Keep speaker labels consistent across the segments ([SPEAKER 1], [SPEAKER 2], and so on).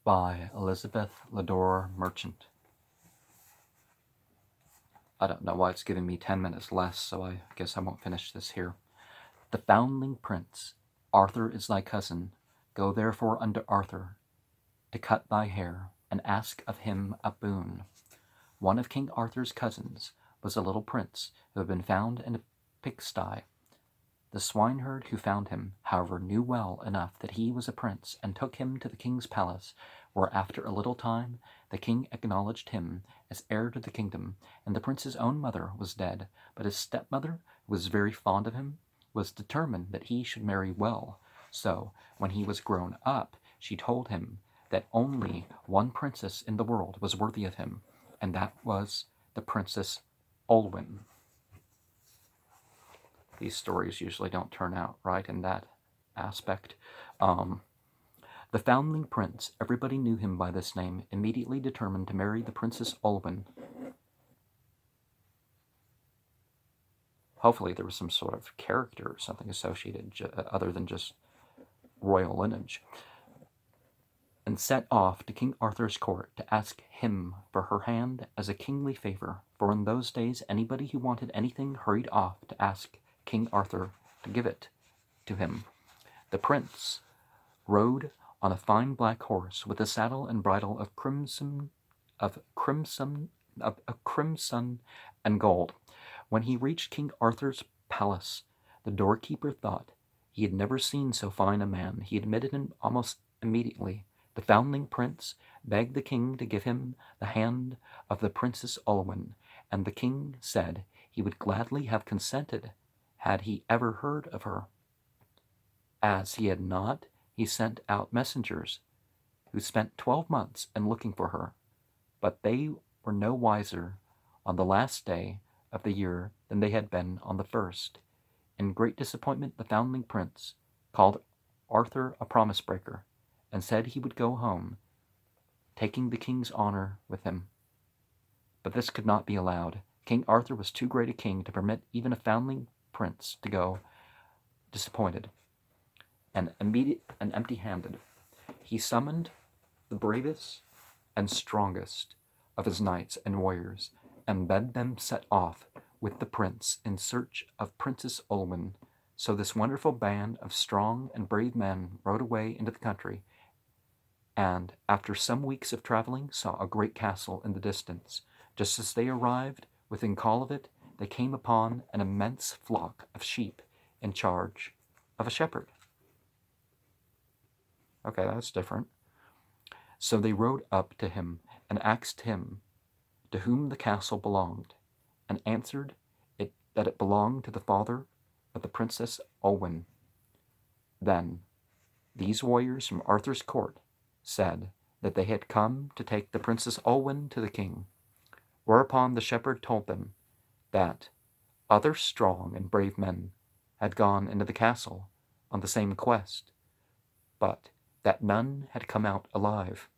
[SPEAKER 1] by Elizabeth Lodor Merchant. I don't know why it's giving me 10 minutes less, so I guess I won't finish this here. The Foundling Prince, Arthur is thy cousin. Go therefore unto Arthur to cut thy hair, and ask of him a boon. One of King Arthur's cousins was a little prince who had been found in a pigsty. The swineherd who found him, however, knew well enough that he was a prince, and took him to the king's palace, where after a little time the king acknowledged him as heir to the kingdom, and the prince's own mother was dead, but his stepmother, who was very fond of him, was determined that he should marry well. So, when he was grown up, she told him that only one princess in the world was worthy of him, and that was the Princess Olwen. These stories usually don't turn out right in that aspect. The Foundling Prince, everybody knew him by this name, immediately determined to marry the Princess Olwen. Hopefully there was some sort of character or something associated other than just royal lineage. And set off to King Arthur's court to ask him for her hand as a kingly favor, for in those days anybody who wanted anything hurried off to ask King Arthur to give it to him. The prince rode on a fine black horse with a saddle and bridle of crimson and gold. When he reached King Arthur's palace, the doorkeeper thought he had never seen so fine a man. He admitted him almost immediately. The Foundling Prince begged the king to give him the hand of the Princess Olwen, and the king said he would gladly have consented had he ever heard of her. As he had not, he sent out messengers who spent 12 months in looking for her, but they were no wiser on the last day of the year than they had been on the first. In great disappointment, the Foundling Prince called Arthur a promise breaker, and said he would go home, taking the king's honor with him. But this could not be allowed. King Arthur was too great a king to permit even a Foundling Prince to go disappointed and empty-handed. He summoned the bravest and strongest of his knights and warriors, and bade them set off with the prince in search of Princess Olwen. So this wonderful band of strong and brave men rode away into the country, and after some weeks of traveling saw a great castle in the distance. Just as they arrived within call of it, they came upon an immense flock of sheep in charge of a shepherd. Okay, that's different. So they rode up to him and asked him to whom the castle belonged, and answered that it belonged to the father of the Princess Olwen. Then these warriors from Arthur's court said that they had come to take the Princess Olwen to the king, whereupon the shepherd told them that other strong and brave men had gone into the castle on the same quest, but that none had come out alive.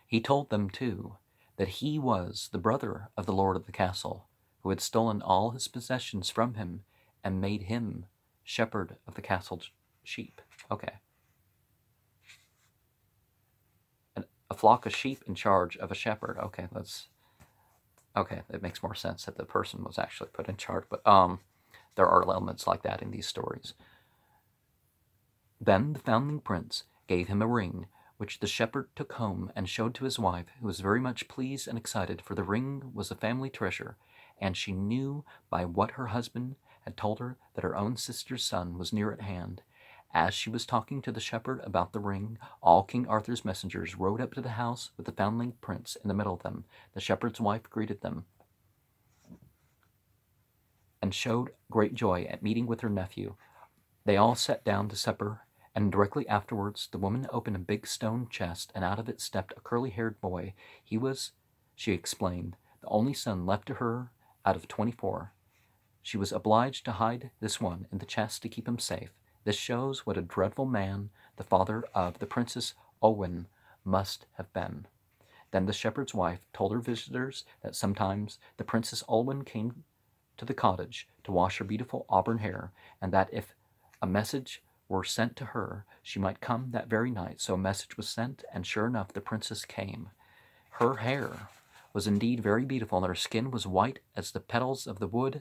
[SPEAKER 1] He told them, too, that he was the brother of the lord of the castle, who had stolen all his possessions from him and made him shepherd of the castle's sheep. Okay. A flock of sheep in charge of a shepherd. Okay, it makes more sense that the person was actually put in charge, but there are elements like that in these stories. Then the Foundling Prince gave him a ring, which the shepherd took home and showed to his wife, who was very much pleased and excited, for the ring was a family treasure, and she knew by what her husband had told her that her own sister's son was near at hand. As she was talking to the shepherd about the ring, all King Arthur's messengers rode up to the house with the Foundling Prince in the middle of them. The shepherd's wife greeted them and showed great joy at meeting with her nephew. They all sat down to supper, and directly afterwards the woman opened a big stone chest, and out of it stepped a curly-haired boy. He was, she explained, the only son left to her out of 24. She was obliged to hide this one in the chest to keep him safe. This shows what a dreadful man the father of the Princess Olwen must have been. Then the shepherd's wife told her visitors that sometimes the Princess Olwen came to the cottage to wash her beautiful auburn hair, and that if a message were sent to her, she might come that very night. So a message was sent, and sure enough, the princess came. Her hair was indeed very beautiful, and her skin was white as the petals of the wood